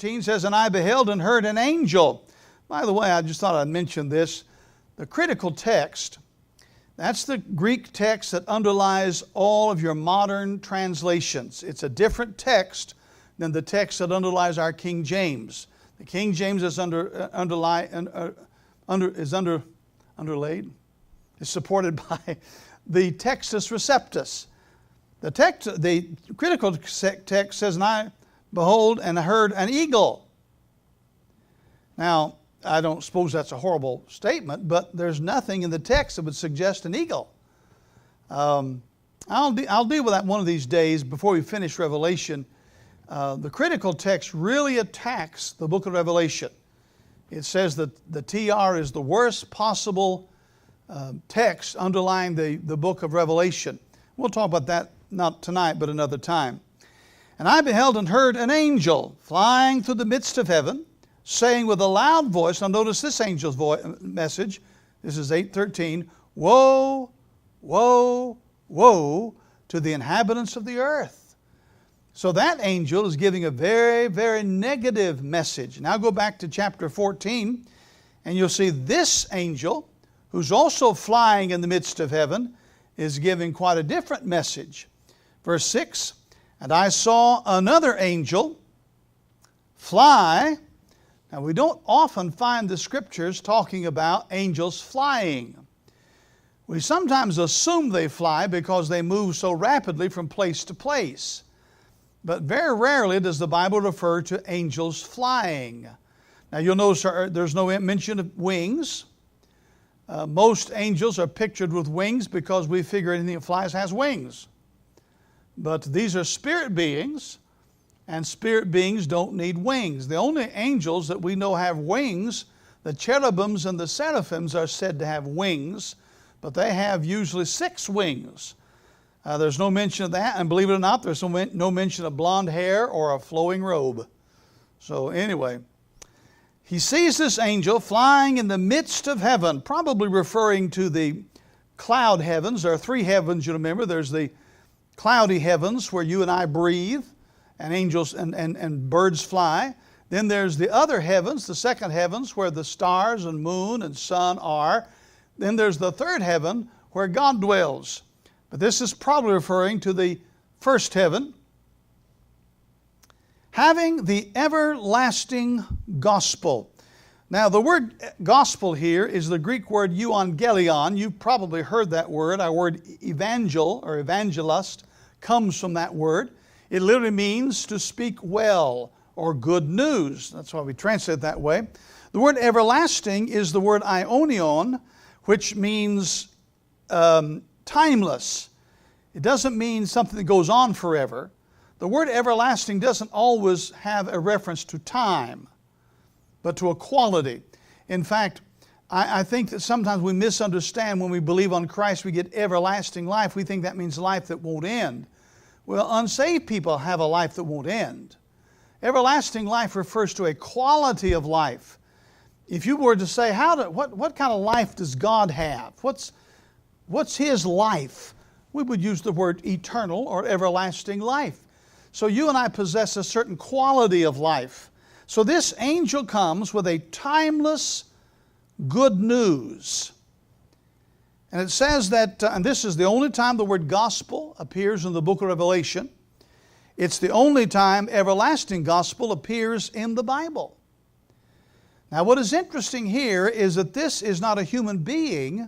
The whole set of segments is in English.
13 says, "And I beheld and heard an angel." By the way, I just thought I'd mention this. The critical text, that's the Greek text that underlies all of your modern translations. It's a different text than the text that underlies our King James. The King James is underlaid. It's supported by the Textus Receptus. The critical text says, "And I behold and heard an eagle." Now, I don't suppose that's a horrible statement, but there's nothing in the text that would suggest an eagle. I'll deal with that one of these days before we finish Revelation. The critical text really attacks the book of Revelation. It says that the TR is the worst possible text underlying the book of Revelation. We'll talk about that not tonight, but another time. "And I beheld and heard an angel flying through the midst of heaven, saying with a loud voice," now notice this angel's message, this is 8:13, "Woe, woe, woe to the inhabitants of the earth." So that angel is giving a very, very negative message. Now go back to chapter 14, and you'll see this angel, who's also flying in the midst of heaven, is giving quite a different message. Verse 6, "And I saw another angel fly." Now, we don't often find the Scriptures talking about angels flying. We sometimes assume they fly because they move so rapidly from place to place. But very rarely does the Bible refer to angels flying. Now, you'll notice there's no mention of wings. Most angels are pictured with wings because we figure anything that flies has wings. But these are spirit beings, and spirit beings don't need wings. The only angels that we know have wings, the cherubims and the seraphims, are said to have wings, but they have usually 6 wings. There's no mention of that, and believe it or not, there's no mention of blonde hair or a flowing robe. So anyway, he sees this angel flying in the midst of heaven, probably referring to the cloud heavens. There are 3 heavens, you remember. There's the cloudy heavens where you and I breathe, and angels and birds fly. Then there's the other heavens, the second heavens, where the stars and moon and sun are. Then there's the third heaven where God dwells. But this is probably referring to the first heaven. "Having the everlasting gospel." Now, the word gospel here is the Greek word euangelion. You've probably heard that word. Our word evangel or evangelist comes from that word. It literally means to speak well or good news. That's why we translate it that way. The word everlasting is the word aionion, which means timeless. It doesn't mean something that goes on forever. The word everlasting doesn't always have a reference to time, but to a quality. In fact, I think that sometimes we misunderstand when we believe on Christ we get everlasting life. We think that means life that won't end. Well, unsaved people have a life that won't end. Everlasting life refers to a quality of life. If you were to say, what kind of life does God have? What's His life? We would use the word eternal or everlasting life. So you and I possess a certain quality of life. So this angel comes with a timeless good news. And it says that, and this is the only time the word gospel appears in the book of Revelation. It's the only time everlasting gospel appears in the Bible. Now, what is interesting here is that this is not a human being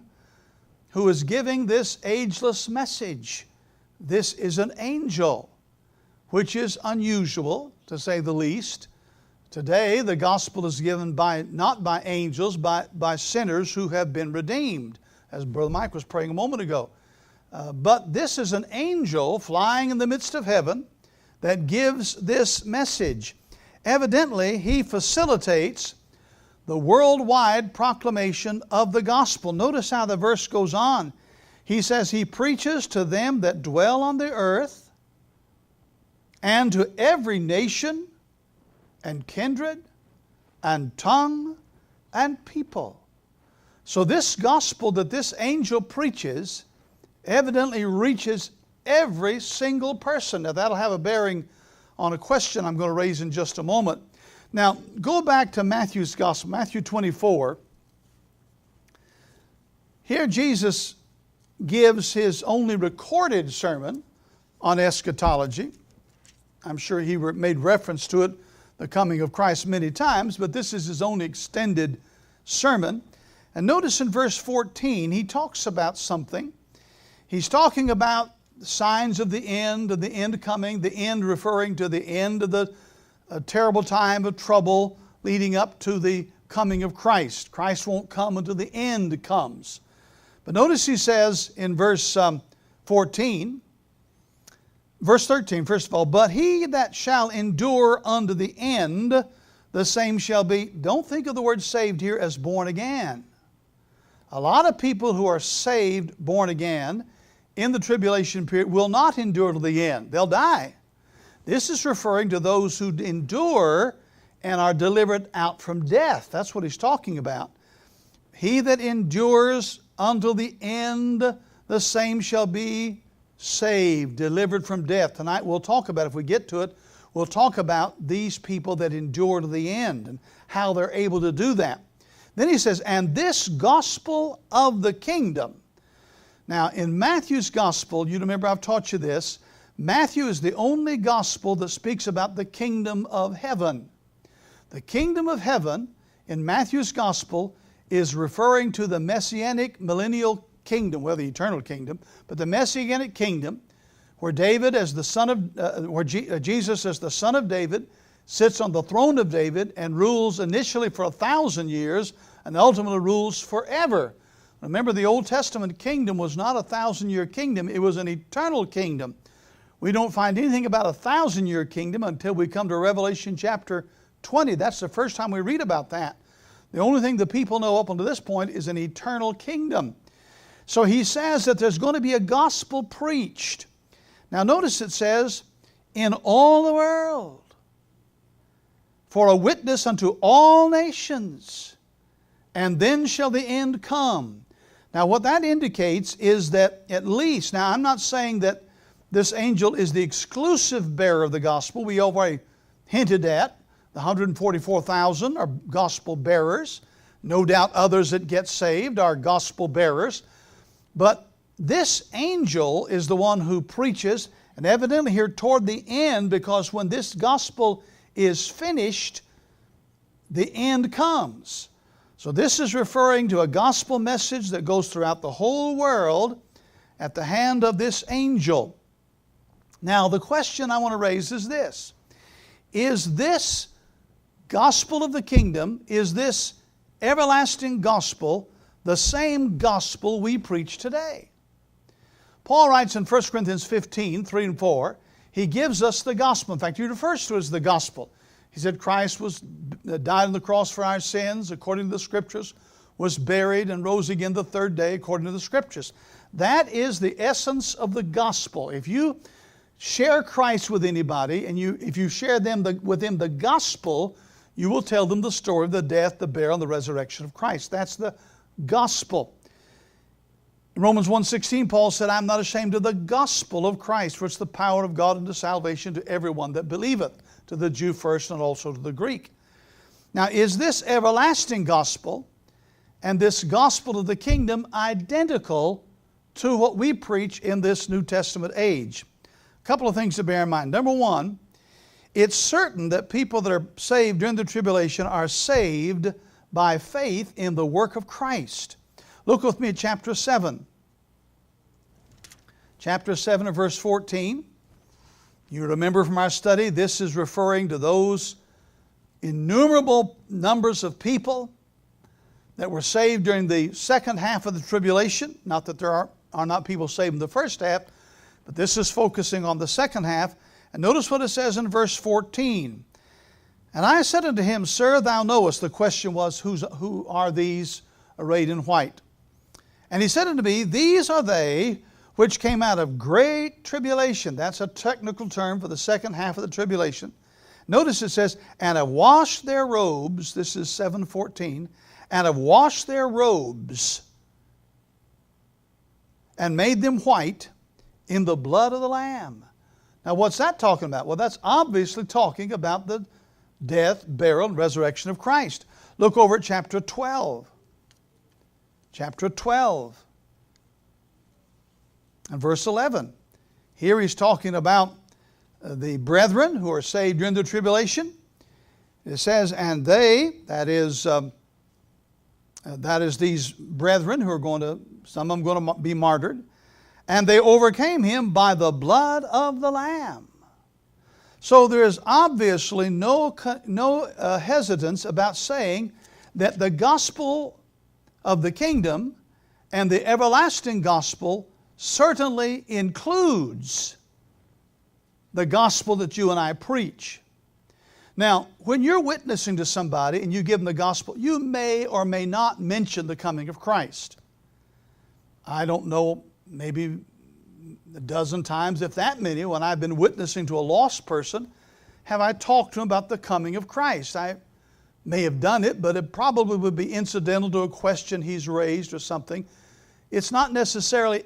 who is giving this ageless message. This is an angel, which is unusual, to say the least. Today, the gospel is given not by angels, but by sinners who have been redeemed, as Brother Mike was praying a moment ago. But this is an angel flying in the midst of heaven that gives this message. Evidently, he facilitates the worldwide proclamation of the gospel. Notice how the verse goes on. He says, he preaches to them that dwell on the earth and to every nation and kindred and tongue and people. So this gospel that this angel preaches evidently reaches every single person. Now that'll have a bearing on a question I'm going to raise in just a moment. Now, go back to Matthew's Gospel, Matthew 24. Here Jesus gives his only recorded sermon on eschatology. I'm sure he made reference to it, the coming of Christ, many times, but this is his only extended sermon. And notice in verse 14, he talks about something. He's talking about the signs of the end coming, the end referring to the end of the terrible time of trouble leading up to the coming of Christ. Christ won't come until the end comes. But notice he says in verse 13, verse 13, first of all, but he that shall endure unto the end, the same shall be. Don't think of the word saved here as born again. A lot of people who are saved, born again, in the tribulation period will not endure to the end. They'll die. This is referring to those who endure and are delivered out from death. That's what he's talking about. He that endures until the end, the same shall be saved, delivered from death. Tonight we'll talk about, if we get to it, we'll talk about these people that endure to the end and how they're able to do that. Then he says, and this gospel of the kingdom. Now in Matthew's gospel, you remember I've taught you this, Matthew is the only gospel that speaks about the kingdom of heaven. The kingdom of heaven in Matthew's gospel is referring to the messianic millennial kingdom, well, the eternal kingdom, but the messianic kingdom where David as the son of, Jesus as the son of David sits on the throne of David and rules initially for 1,000 years and ultimately rules forever. Remember, the Old Testament kingdom was not a 1,000-year kingdom, it was an eternal kingdom. We don't find anything about a 1,000-year kingdom until we come to Revelation chapter 20. That's the first time we read about that. The only thing the people know up until this point is an eternal kingdom. So he says that there's going to be a gospel preached. Now notice it says, in all the world, for a witness unto all nations, and then shall the end come. Now what that indicates is that at least, now I'm not saying that this angel is the exclusive bearer of the gospel. We already hinted at the 144,000 are gospel bearers. No doubt others that get saved are gospel bearers. But this angel is the one who preaches, and evidently here toward the end, because when this gospel is finished, the end comes. So this is referring to a gospel message that goes throughout the whole world at the hand of this angel. Now the question I want to raise is this. Is this gospel of the kingdom, is this everlasting gospel the same gospel we preach today? Paul writes in 1 Corinthians 15, 3 and 4, he gives us the gospel. In fact, he refers to it as the gospel. He said Christ died on the cross for our sins according to the Scriptures, was buried and rose again the third day according to the Scriptures. That is the essence of the gospel. If you share Christ with anybody, and if you share with them the gospel, you will tell them the story of the death, the burial, and the resurrection of Christ. That's the gospel. In Romans 1:16, Paul said, I'm not ashamed of the gospel of Christ, for it's the power of God unto salvation to everyone that believeth, to the Jew first and also to the Greek. Now, is this everlasting gospel and this gospel of the kingdom identical to what we preach in this New Testament age? A couple of things to bear in mind. Number one, it's certain that people that are saved during the tribulation are saved by faith in the work of Christ. Look with me at chapter 7. Chapter 7 and verse 14. You remember from our study, this is referring to those innumerable numbers of people that were saved during the second half of the tribulation. Not that there are not people saved in the first half, but this is focusing on the second half. And notice what it says in verse 14. And I said unto him, Sir, thou knowest. The question was, who are these arrayed in white? And he said unto me, These are they which came out of great tribulation. That's a technical term for the second half of the tribulation. Notice it says, and have washed their robes. This is 7:14. And have washed their robes and made them white in the blood of the Lamb. Now what's that talking about? Well, that's obviously talking about the death, burial, and resurrection of Christ. Look over at chapter 12. Chapter 12 and verse 11. Here he's talking about the brethren who are saved during the tribulation. It says, and they, that is these brethren who are going to, some of them going to be martyred, and they overcame him by the blood of the Lamb. So there is obviously no hesitance about saying that the gospel of the kingdom and the everlasting gospel certainly includes the gospel that you and I preach. Now, when you're witnessing to somebody and you give them the gospel, you may or may not mention the coming of Christ. I don't know, maybe a dozen times, if that many, when I've been witnessing to a lost person, have I talked to him about the coming of Christ. I may have done it, but it probably would be incidental to a question he's raised or something. It's not necessarily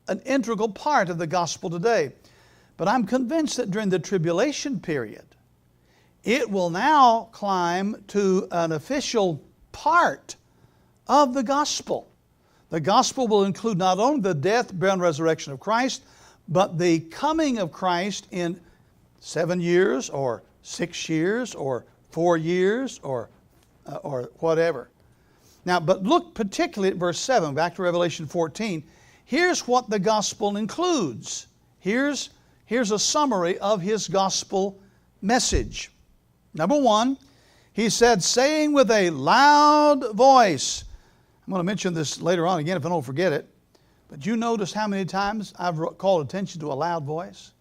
an integral part of the gospel today. But I'm convinced that during the tribulation period, it will now climb to an official part of the gospel. The gospel will include not only the death, burial, and resurrection of Christ, but the coming of Christ in 7 years or 6 years or 4 years or whatever. Now, but look particularly at verse 7, back to Revelation 14. Here's what the gospel includes. Here's a summary of his gospel message. Number 1, he said, saying with a loud voice. I'm going to mention this later on again if I don't forget it. But you notice how many times I've called attention to a loud voice?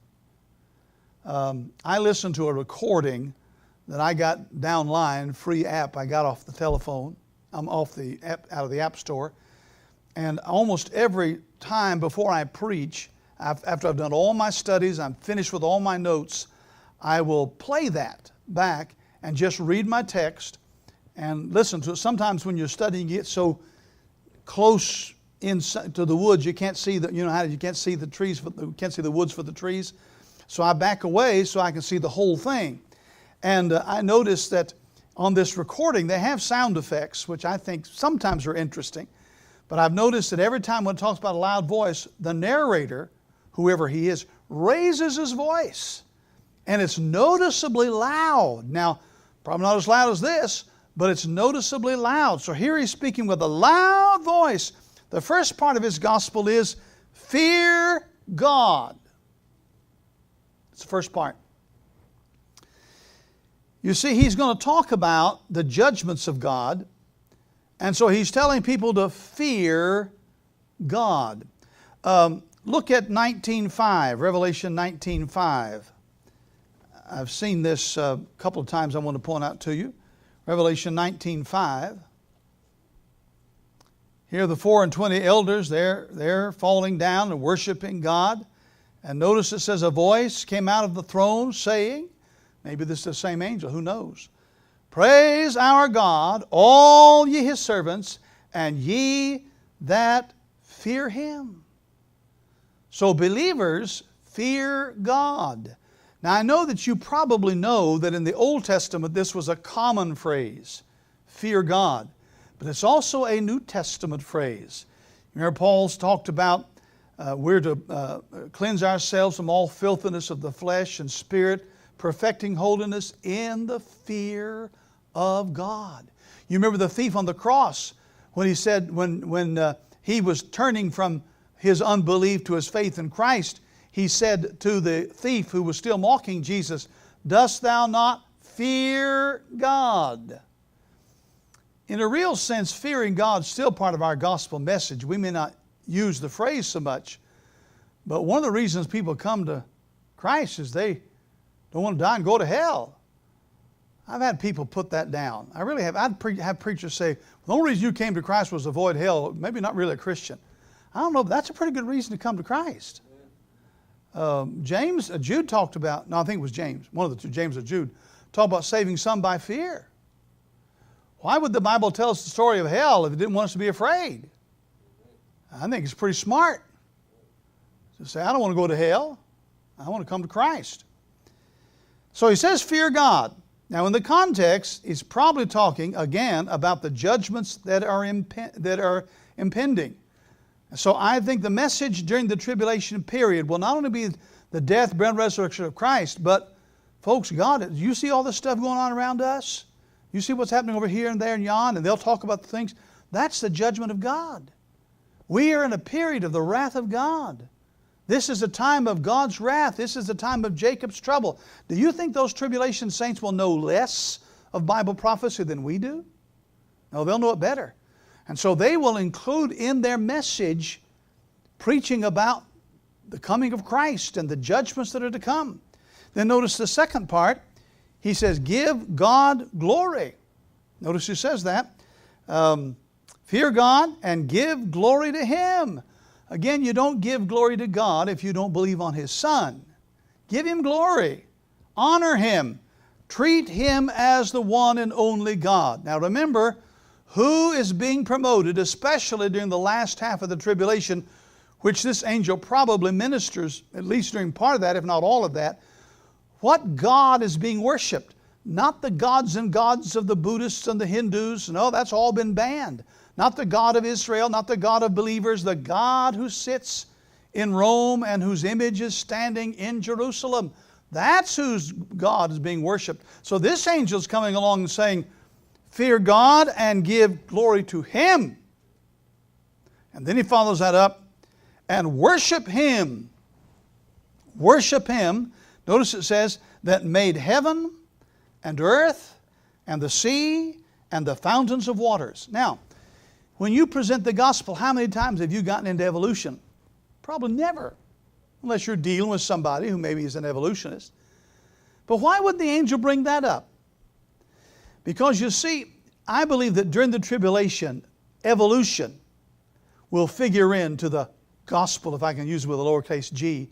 I listened to a recording that I got downline, free app I got off the telephone. I'm off the app, out of the app store. And almost every time before I preach, after I've done all my studies, I'm finished with all my notes, I will play that back and just read my text and listen to it. Sometimes when you're studying, you get so close to the woods, you can't see you can't see the trees, you can't see the woods for the trees. So I back away so I can see the whole thing. And I noticed that on this recording, they have sound effects, which I think sometimes are interesting. But I've noticed that every time when it talks about a loud voice, the narrator, whoever he is, raises his voice. And it's noticeably loud. Now, probably not as loud as this, but it's noticeably loud. So here he's speaking with a loud voice. The first part of his gospel is, fear God. It's the first part. You see, he's going to talk about the judgments of God. And so he's telling people to fear God. Look at 19:5, Revelation 19:5. I've seen this a couple of times I want to point out to you. Revelation 19:5. Here are the 24 elders, they're falling down and worshiping God. And notice it says, a voice came out of the throne saying, maybe this is the same angel, who knows? Praise our God, all ye his servants, and ye that fear him. So believers fear God. Now I know that you probably know that in the Old Testament this was a common phrase, fear God. But it's also a New Testament phrase. Remember Paul's talked about we're to cleanse ourselves from all filthiness of the flesh and spirit, perfecting holiness in the fear of God. You remember the thief on the cross when he said, when he was turning from his unbelief to his faith in Christ, he said to the thief who was still mocking Jesus, dost thou not fear God? In a real sense, fearing God is still part of our gospel message. We may not use the phrase so much, but one of the reasons people come to Christ is they don't want to die and go to hell. I've had people put that down. I really have. I'd have preachers say, the only reason you came to Christ was to avoid hell. Maybe not really a Christian. I don't know, but that's a pretty good reason to come to Christ. Jude talked about, no, I think it was James, one of the two, James or Jude, talked about saving some by fear. Why would the Bible tell us the story of hell if it didn't want us to be afraid? I think it's pretty smart to say, I don't want to go to hell. I want to come to Christ. So he says, fear God. Now in the context, he's probably talking again about the judgments that are impending. So I think the message during the tribulation period will not only be the death, burial, and resurrection of Christ, but folks, God, you see all this stuff going on around us? You see what's happening over here and there and yon, and they'll talk about the things. That's the judgment of God. We are in a period of the wrath of God. This is a time of God's wrath. This is the time of Jacob's trouble. Do you think those tribulation saints will know less of Bible prophecy than we do? No, they'll know it better. And so they will include in their message preaching about the coming of Christ and the judgments that are to come. Then notice the second part. He says, give God glory. Notice he says that. Fear God and give glory to Him. Again, you don't give glory to God if you don't believe on His Son. Give Him glory. Honor Him. Treat Him as the one and only God. Now remember, who is being promoted, especially during the last half of the tribulation, which this angel probably ministers, at least during part of that, if not all of that. What God is being worshiped? Not the gods and gods of the Buddhists and the Hindus. No, that's all been banned. Not the God of Israel, not the God of believers, the God who sits in Rome and whose image is standing in Jerusalem. That's whose God is being worshiped. So this angel is coming along and saying, fear God and give glory to Him. And then he follows that up, and worship Him. Worship Him. Notice it says, that made heaven and earth and the sea and the fountains of waters. Now, when you present the gospel, how many times have you gotten into evolution? Probably never, unless you're dealing with somebody who maybe is an evolutionist. But why would the angel bring that up? Because you see, I believe that during the tribulation, evolution will figure into the gospel, if I can use it with a lowercase g,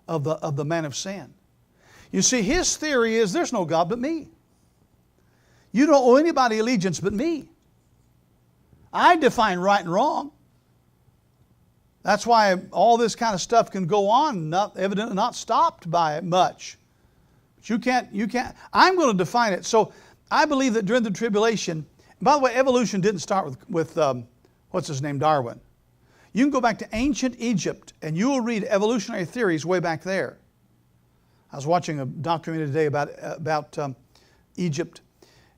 of the man of sin. You see, his theory is there's no God but me. You don't owe anybody allegiance but me. I define right and wrong. That's why all this kind of stuff can go on, evidently not stopped by much. But you can't. I'm going to define it. So I believe that during the tribulation, by the way, evolution didn't start with what's his name, Darwin. You can go back to ancient Egypt and you will read evolutionary theories way back there. I was watching a documentary today about Egypt.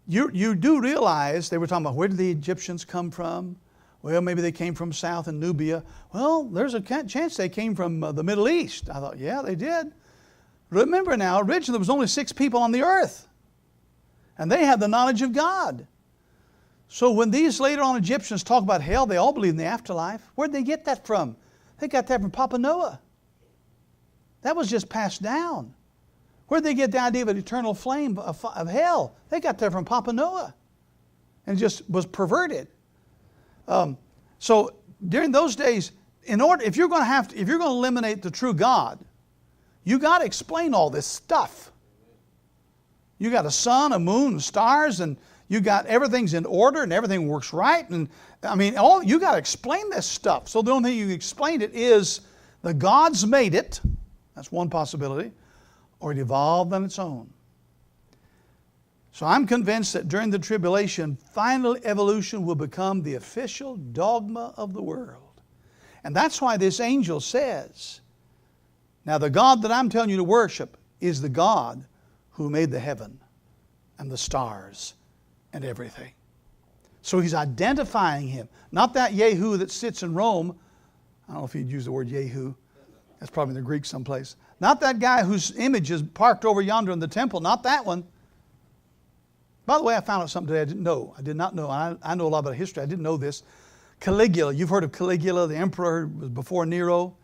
You do realize they were talking about where did the Egyptians come from? Well, maybe they came from south in Nubia. Well, there's a chance they came from the Middle East. I thought, yeah, they did. Remember now, originally there was only 6 people on the earth. And they had the knowledge of God. So when these later on Egyptians talk about hell, they all believe in the afterlife. Where'd they get that from? They got that from Papa Noah. That was just passed down. Where'd they get the idea of an eternal flame of hell? They got that from Papa Noah. And it just was perverted. So during those days, if you're going to eliminate the true God, you got to explain all this stuff. You got a sun, a moon, stars, and you got everything's in order and everything works right. And I mean, you got to explain this stuff. So the only thing you can explain it is the gods made it. That's one possibility. Or it evolved on its own. So I'm convinced that during the tribulation, final evolution will become the official dogma of the world. And that's why this angel says, now the God that I'm telling you to worship is the God who made the heaven and the stars and everything. So he's identifying Him. Not that Yehu that sits in Rome. I don't know if he'd use the word Yehu. That's probably in the Greek someplace. Not that guy whose image is parked over yonder in the temple. Not that one. By the way, I found out something today I didn't know. I did not know. I know a lot about history. I didn't know this. Caligula. You've heard of Caligula, the emperor was before Nero.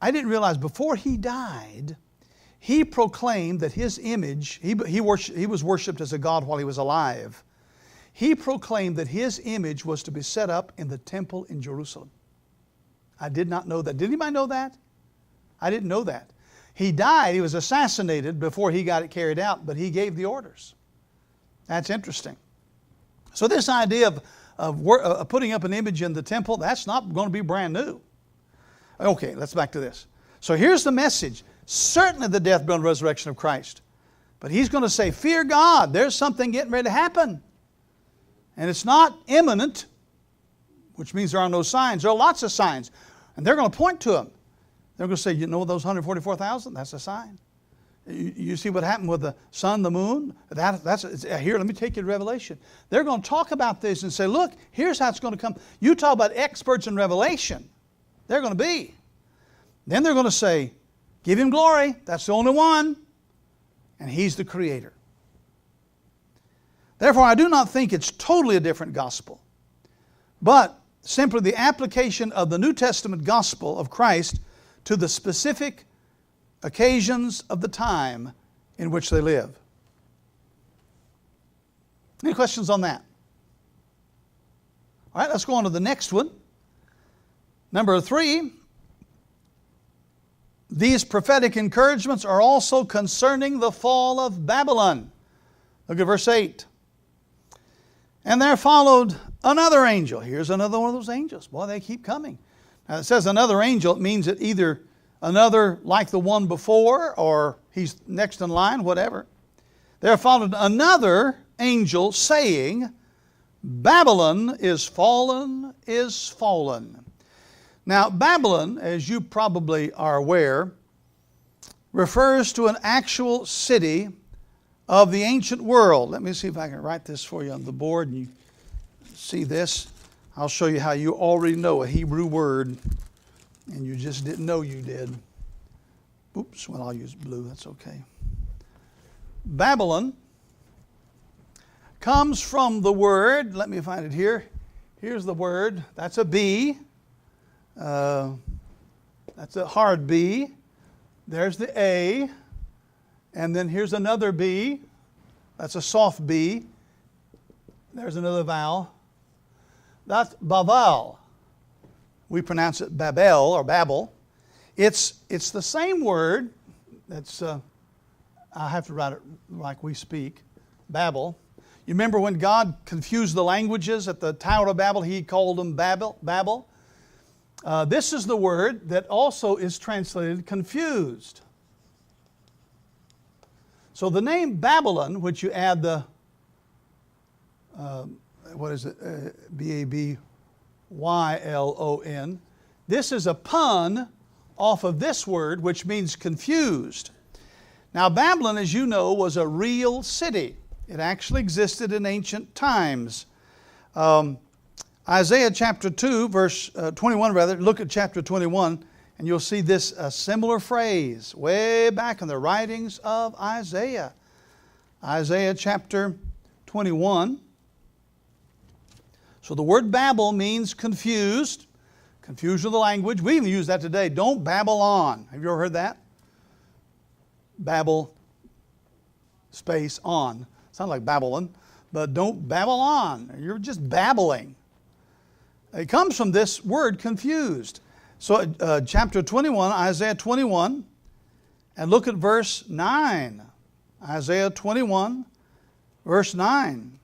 I didn't realize before he died, he proclaimed that his image, he was worshipped as a god while he was alive. He proclaimed that his image was to be set up in the temple in Jerusalem. I did not know that. Did anybody know that? I didn't know that. He died, he was assassinated before he got it carried out, but he gave the orders. That's interesting. So this idea of putting up an image in the temple, that's not going to be brand new. Okay, let's back to this. So here's the message. Certainly the death, burial, and resurrection of Christ. But he's going to say, fear God. There's something getting ready to happen. And it's not imminent, which means there are no signs. There are lots of signs. And they're going to point to them. They're going to say, you know those 144,000? That's a sign. You see what happened with the sun, the moon? Here, let me take you to Revelation. They're going to talk about this and say, look, here's how it's going to come. You talk about experts in Revelation. They're going to be. Then they're going to say, give him glory. That's the only one. And he's the creator. Therefore, I do not think it's totally a different gospel, but simply the application of the New Testament gospel of Christ to the specific occasions of the time in which they live. Any questions on that? All right, let's go on to the next one. Number 3, these prophetic encouragements are also concerning the fall of Babylon. Look at verse 8. And there followed another angel. Here's another one of those angels. Boy, they keep coming. Now it says another angel. It means that either another like the one before or he's next in line, whatever. There followed another angel saying, Babylon is fallen, is fallen. Now, Babylon, as you probably are aware, refers to an actual city of the ancient world. Let me see if I can write this for you on the board and you see this. I'll show you how you already know a Hebrew word and you just didn't know you did. Oops, well, I'll use blue, that's okay. Babylon comes from the word, let me find it here. Here's the word, that's a B. That's a hard B. There's the A. And then here's another B. That's a soft B. There's another vowel. That's Babel. We pronounce it Babel or Babel. It's the same word. That's I have to write it like we speak. Babel. You remember when God confused the languages at the Tower of Babel? He called them Babel. This is the word that also is translated confused. So the name Babylon, which you add the, Babylon, this is a pun off of this word, which means confused. Now Babylon, as you know, was a real city. It actually existed in ancient times. Isaiah chapter 2, verse 21 rather, look at chapter 21 and you'll see this similar phrase way back in the writings of Isaiah. Isaiah chapter 21. So the word Babel means confused, confusion of the language. We even use that today. Don't babble on. Have you ever heard that? Babel, space, on. Sounds like Babylon, but don't babble on. You're just babbling. It comes from this word, confused. So chapter 21, Isaiah 21, and look at verse 9. Isaiah 21, verse 9.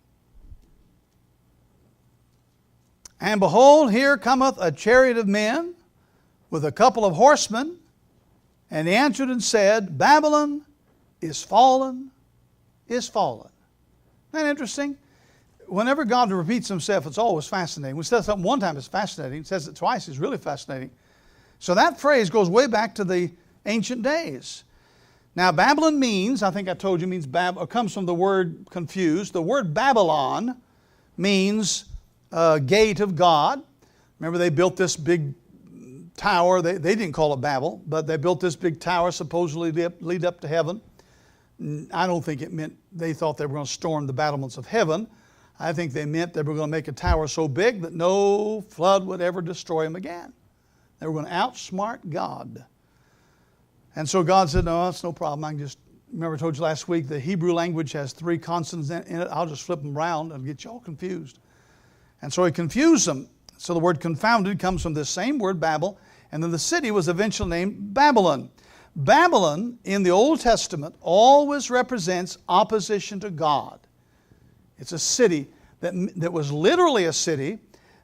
And behold, here cometh a chariot of men with a couple of horsemen, and he answered and said, Babylon is fallen, is fallen. Isn't that interesting? Whenever God repeats himself, it's always fascinating. When he says something one time, it's fascinating. He says it twice, it's really fascinating. So that phrase goes way back to the ancient days. Now, Babylon means, I think I told you, means comes from the word confused. The word Babylon means gate of God. Remember, they built this big tower. They didn't call it Babel, but they built this big tower supposedly lead up to heaven. I don't think it meant they thought they were going to storm the battlements of heaven. I think they meant they were going to make a tower so big that no flood would ever destroy them again. They were going to outsmart God. And so God said, no, that's no problem. I can just, remember I told you last week, the Hebrew language has 3 consonants in it. I'll just flip them around and get you all confused. And so he confused them. So the word confounded comes from this same word, Babel, and then the city was eventually named Babylon. Babylon in the Old Testament always represents opposition to God. It's a city that was literally a city,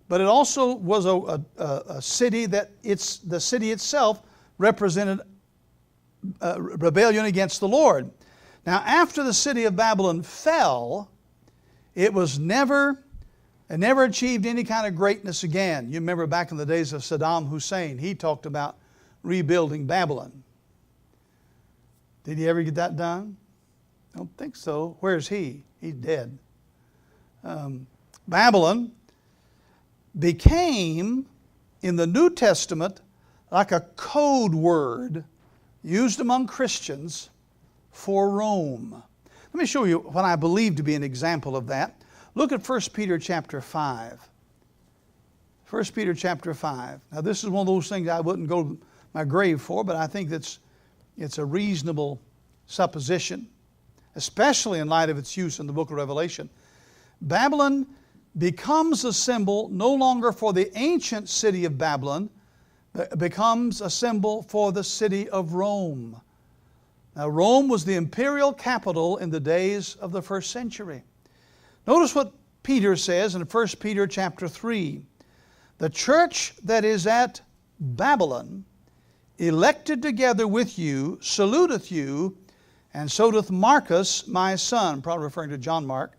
but it also was a city that the city itself represented rebellion against the Lord. Now, after the city of Babylon fell, it never achieved any kind of greatness again. You remember back in the days of Saddam Hussein, he talked about rebuilding Babylon. Did he ever get that done? I don't think so. Where's he? He's dead. Babylon became, in the New Testament, like a code word used among Christians for Rome. Let me show you what I believe to be an example of that. Look at 1 Peter chapter 5. 1 Peter chapter 5. Now this is one of those things I wouldn't go to my grave for, but I think it's a reasonable supposition, especially in light of its use in the book of Revelation. Babylon becomes a symbol no longer for the ancient city of Babylon, but becomes a symbol for the city of Rome. Now, Rome was the imperial capital in the days of the first century. Notice what Peter says in 1 Peter chapter 3. The church that is at Babylon, elected together with you, saluteth you, and so doth Marcus, my son, probably referring to John Mark.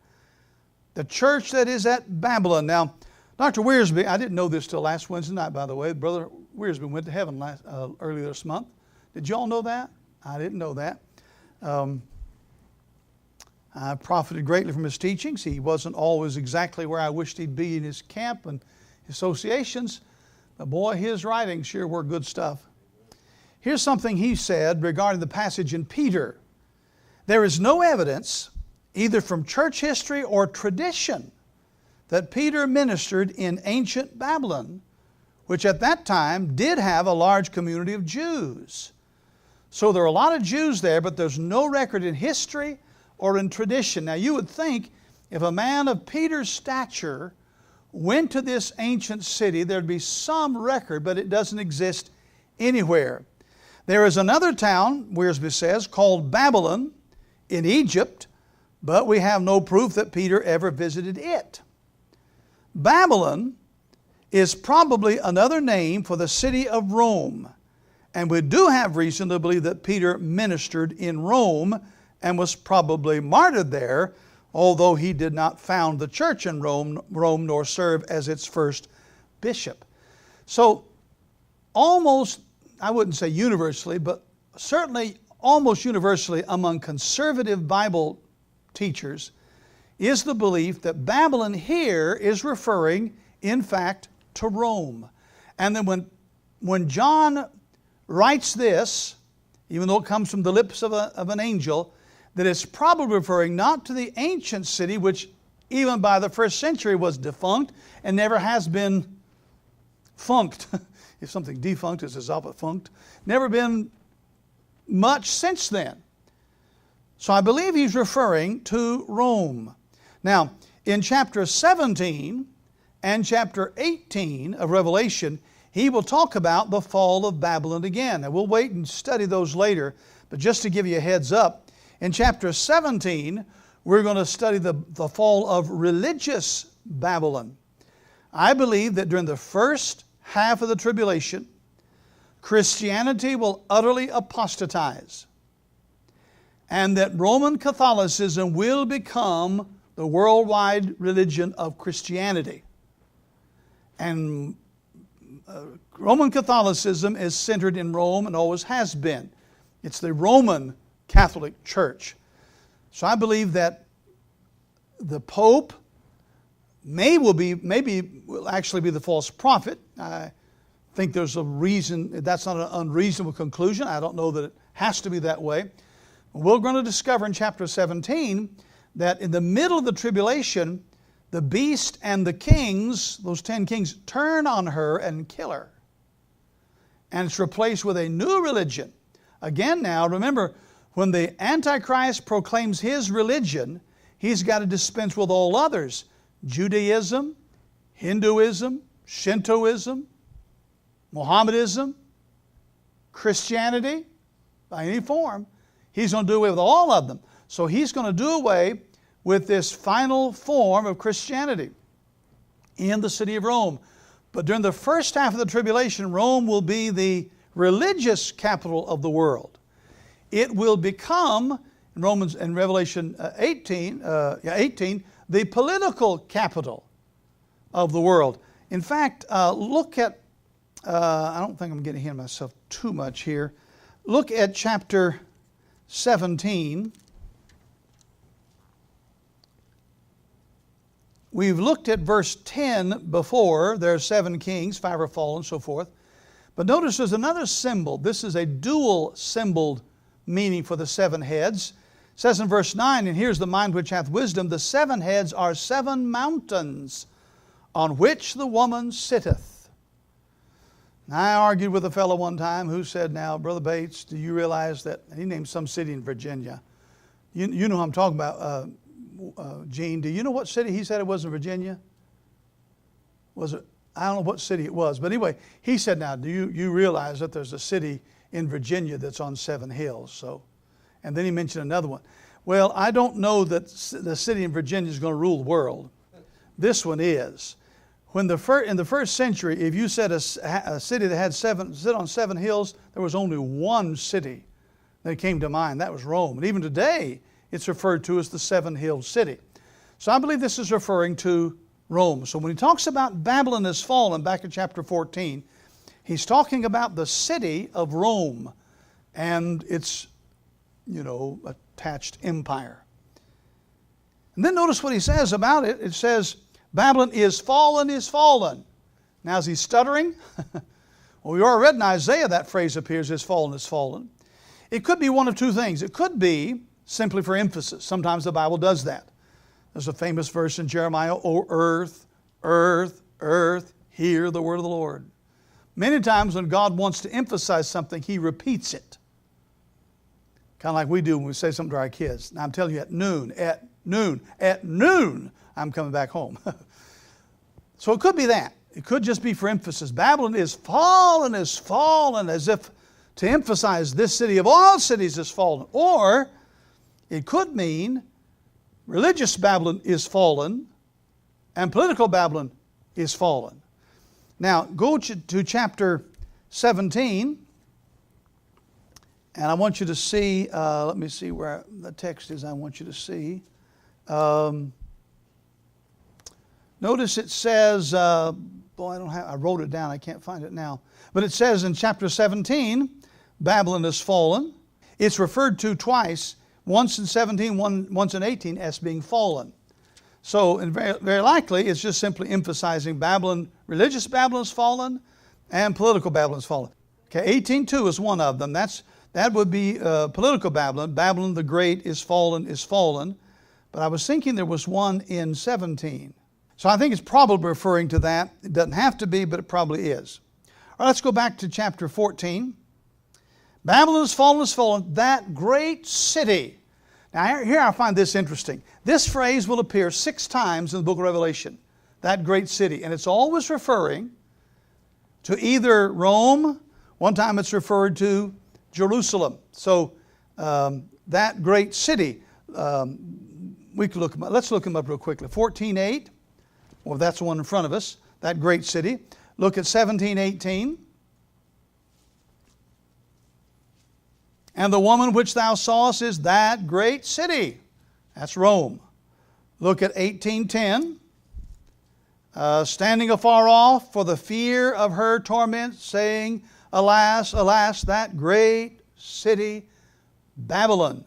The church that is at Babylon. Now, Dr. Wearsby, I didn't know this till last Wednesday night, by the way. Brother Wearsby went to heaven earlier this month. Did you all know that? I didn't know that. I profited greatly from his teachings. He wasn't always exactly where I wished he'd be in his camp and associations, but boy, his writings sure were good stuff. Here's something he said regarding the passage in Peter. There is no evidence, either from church history or tradition, that Peter ministered in ancient Babylon, which at that time did have a large community of Jews. So there are a lot of Jews there, but there's no record in history or in tradition. Now you would think if a man of Peter's stature went to this ancient city, there'd be some record, but it doesn't exist anywhere. There is another town, Wearsby says, called Babylon in Egypt, but we have no proof that Peter ever visited it. Babylon is probably another name for the city of Rome. And we do have reason to believe that Peter ministered in Rome and was probably martyred there, although he did not found the church in Rome nor serve as its first bishop. So almost, I wouldn't say universally, but certainly almost universally among conservative Bible teachers is the belief that Babylon here is referring, in fact, to Rome. And then when John writes this, even though it comes from the lips of an angel, that it's probably referring not to the ancient city, which even by the first century was defunct and never has been funked. If something defunct is as opposite funked. Never been much since then. So I believe he's referring to Rome. Now, in chapter 17 and chapter 18 of Revelation, he will talk about the fall of Babylon again. Now, we'll wait and study those later, but just to give you a heads up, in chapter 17, we're going to study the fall of religious Babylon. I believe that during the first half of the tribulation, Christianity will utterly apostatize, and that Roman Catholicism will become the worldwide religion of Christianity. And Roman Catholicism is centered in Rome and always has been. It's the Roman Catholic Church. So I believe that the Pope maybe will actually be the false prophet. I think there's a reason, that's not an unreasonable conclusion. I don't know that it has to be that way. We're going to discover in chapter 17 that in the middle of the tribulation, the beast and the kings, those 10 kings, turn on her and kill her. And it's replaced with a new religion. Again now, remember, when the Antichrist proclaims his religion, he's got to dispense with all others. Judaism, Hinduism, Shintoism, Mohammedanism, Christianity, by any form. He's going to do away with all of them. So he's going to do away with this final form of Christianity in the city of Rome. But during the first half of the tribulation, Rome will be the religious capital of the world. It will become in Revelation 18, the political capital of the world. In fact, look at, I don't think I'm getting ahead of myself too much here. Look at chapter 17. We've looked at verse 10 before. There are 7 kings, 5 are fallen, so forth. But notice there's another symbol. This is a dual symboled meaning for the 7 heads. It says in verse 9, and here's the mind which hath wisdom, the 7 heads are 7 mountains on which the woman sitteth. Now, I argued with a fellow one time who said, now, Brother Bates, do you realize that, and he named some city in Virginia. You know who I'm talking about, Gene. Do you know what city he said it was in Virginia? Was it? I don't know what city it was. But anyway, he said, now, do you realize that there's a city in Virginia that's on 7 hills? So, and then he mentioned another one. Well, I don't know that the city in Virginia is going to rule the world. This one is. When in the first century, if you said a city that had sit on 7 hills, there was only one city that came to mind. That was Rome. And even today, it's referred to as the 7-hill city. So I believe this is referring to Rome. So when he talks about Babylon has fallen, back in chapter 14, he's talking about the city of Rome and its, attached empire. And then notice what he says about it. It says, Babylon is fallen, is fallen. Now is he stuttering? Well, we already read in Isaiah that phrase appears, is fallen, is fallen. It could be one of 2 things. It could be simply for emphasis. Sometimes the Bible does that. There's a famous verse in Jeremiah, O earth, earth, earth, hear the word of the Lord. Many times when God wants to emphasize something, He repeats it. Kind of like we do when we say something to our kids. Now I'm telling you, at noon, I'm coming back home. So it could be that. It could just be for emphasis. Babylon is fallen, as if to emphasize this city of all cities is fallen. Or it could mean religious Babylon is fallen and political Babylon is fallen. Now, go to chapter 17, and I want you to see, let me see where the text is I want you to see. Notice it says, I wrote it down, I can't find it now. But it says in chapter 17, Babylon is fallen. It's referred to twice, once in 17, once in 18, as being fallen. So very likely, it's just simply emphasizing Babylon, religious Babylon is fallen, and political Babylon is fallen. Okay, 18:2 is one of them. That would be political Babylon. Babylon the Great is fallen, is fallen. But I was thinking there was one in 17. So I think it's probably referring to that. It doesn't have to be, but it probably is. All right, let's go back to chapter 14. Babylon is fallen, that great city. Now here I find this interesting. This phrase will appear 6 times in the book of Revelation, that great city. And it's always referring to either Rome, one time it's referred to Jerusalem. So that great city, we could look them up. Let's look them up real quickly. 14:8, well, that's the one in front of us, that great city. Look at 17:18. And the woman which thou sawest is that great city. That's Rome. Look at 18:10. Standing afar off for the fear of her torment, saying, Alas, alas, that great city, Babylon,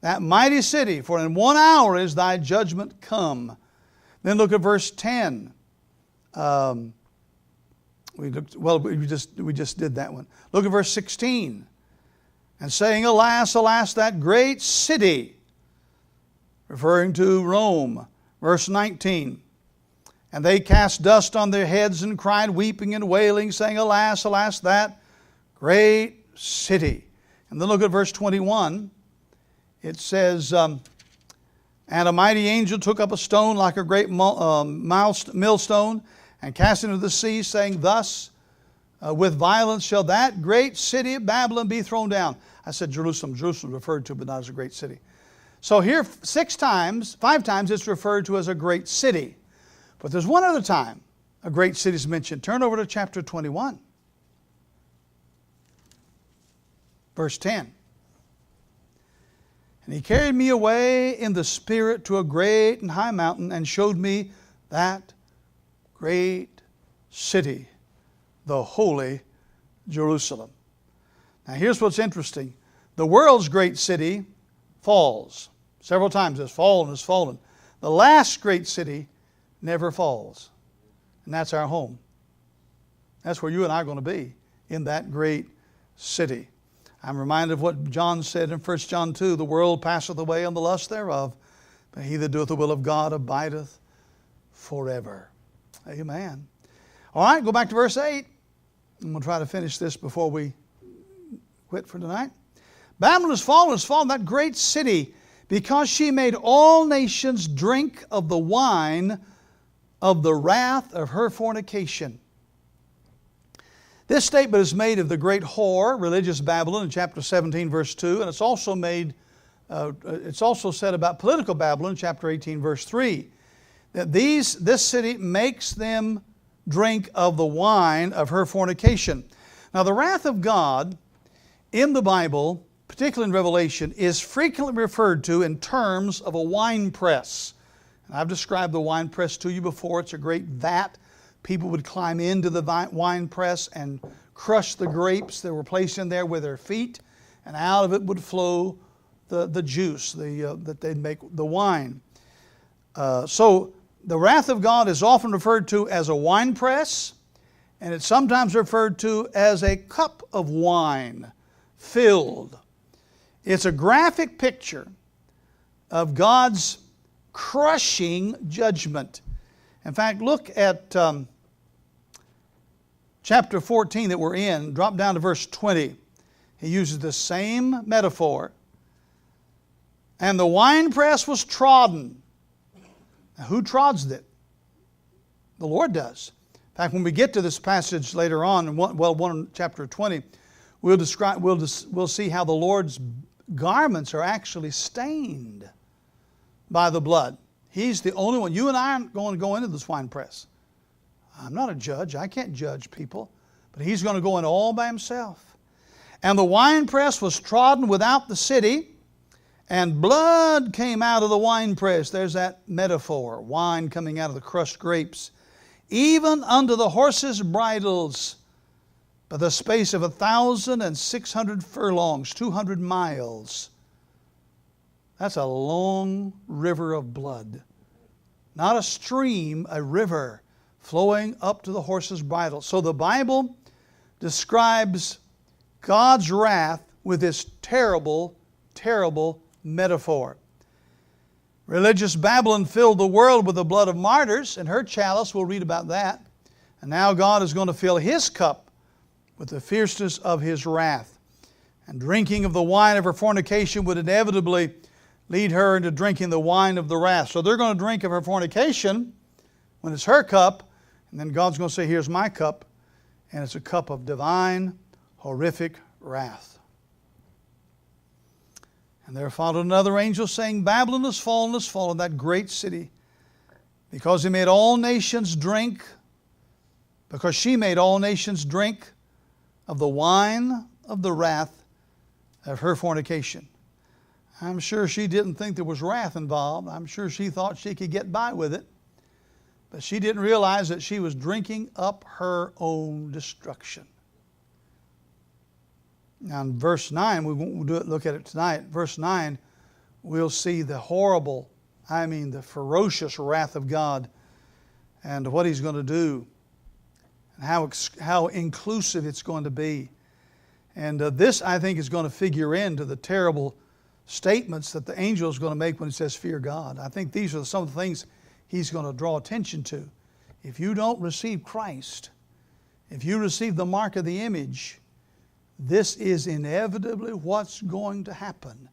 that mighty city, for in 1 hour is thy judgment come. Then look at verse 10. We just did that one. Look at verse 16. And saying, Alas, alas, that great city, referring to Rome. Verse 19. And they cast dust on their heads and cried, weeping and wailing, saying, Alas, alas, that great city. And then look at verse 21. It says, And a mighty angel took up a stone like a great millstone, and cast it into the sea, saying, Thus with violence shall that great city of Babylon be thrown down. I said Jerusalem. Jerusalem referred to, but not as a great city. So here 5 times it's referred to as a great city. But there's one other time a great city is mentioned. Turn over to chapter 21. Verse 10. And He carried me away in the Spirit to a great and high mountain, and showed me that great city, the holy Jerusalem. Now here's what's interesting. The world's great city falls. Several times it's fallen, it's fallen. The last great city never falls. And that's our home. That's where you and I are going to be, in that great city. I'm reminded of what John said in 1 John 2, the world passeth away and the lust thereof, but he that doeth the will of God abideth forever. Amen. All right, go back to verse 8. I'm going to try to finish this before we quit for tonight. Babylon is fallen, that great city, because she made all nations drink of the wine of the wrath of her fornication. This statement is made of the great whore, religious Babylon, in chapter 17, verse 2, and it's also said about political Babylon, chapter 18, verse 3, that this city makes them drink of the wine of her fornication. Now, the wrath of God in the Bible, particularly in Revelation, is frequently referred to in terms of a wine press. And I've described the wine press to you before. It's a great vat. People would climb into the wine press and crush the grapes that were placed in there with their feet, and out of it would flow the juice that they'd make the wine. So the wrath of God is often referred to as a wine press, and it's sometimes referred to as a cup of wine filled. It's a graphic picture of God's crushing judgment. In fact, look at chapter 14 that we're in. Drop down to verse 20. He uses the same metaphor. And the winepress was trodden. Now, who trods it? The Lord does. In fact, when we get to this passage later on, in chapter 20, we'll see how the Lord's garments are actually stained by the blood. He's the only one. You and I aren't going to go into this wine press. I'm not a judge. I can't judge people. But He's going to go in all by Himself. And the winepress was trodden without the city, and blood came out of the winepress. There's that metaphor, wine coming out of the crushed grapes, even unto the horses' bridles, by the space of 1,600 furlongs, 200 miles. That's a long river of blood. Not a stream, a river flowing up to the horse's bridle. So the Bible describes God's wrath with this terrible, terrible metaphor. Religious Babylon filled the world with the blood of martyrs, and her chalice, we'll read about that. And now God is going to fill His cup with the fierceness of His wrath. And drinking of the wine of her fornication would inevitably lead her into drinking the wine of the wrath. So they're going to drink of her fornication when it's her cup, and then God's going to say, here's my cup, and it's a cup of divine, horrific wrath. And there followed another angel saying, Babylon is fallen, that great city, because she made all nations drink of the wine of the wrath of her fornication. I'm sure she didn't think there was wrath involved. I'm sure she thought she could get by with it. But she didn't realize that she was drinking up her own destruction. Now in verse 9, we won't look at it tonight. Verse 9, we'll see the the ferocious wrath of God and what He's going to do and how inclusive it's going to be. And this, I think, is going to figure into the terrible statements that the angel is going to make when he says, fear God. I think these are some of the things he's going to draw attention to. If you don't receive Christ, if you receive the mark of the image, this is inevitably what's going to happen.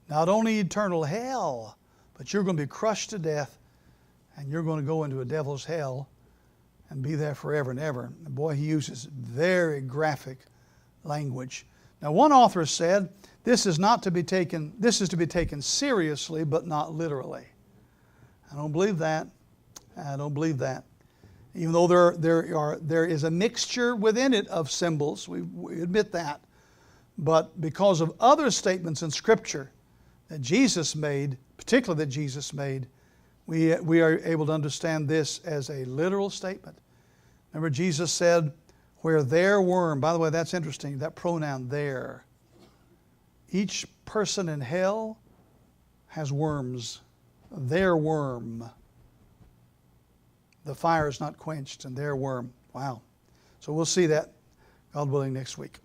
Not only eternal hell, but you're going to be crushed to death, and you're going to go into a devil's hell and be there forever and ever. And boy, he uses very graphic language. Now, one author said, this is to be taken seriously, but not literally. I don't believe that. I don't believe that. Even though there is a mixture within it of symbols, we admit that. But because of other statements in Scripture that Jesus made, particularly that Jesus made, we are able to understand this as a literal statement. Remember, Jesus said, where their worm, by the way, that's interesting, that pronoun there. Each person in hell has worms. Their worm. The fire is not quenched, and their worm. Wow. So we'll see that, God willing, next week.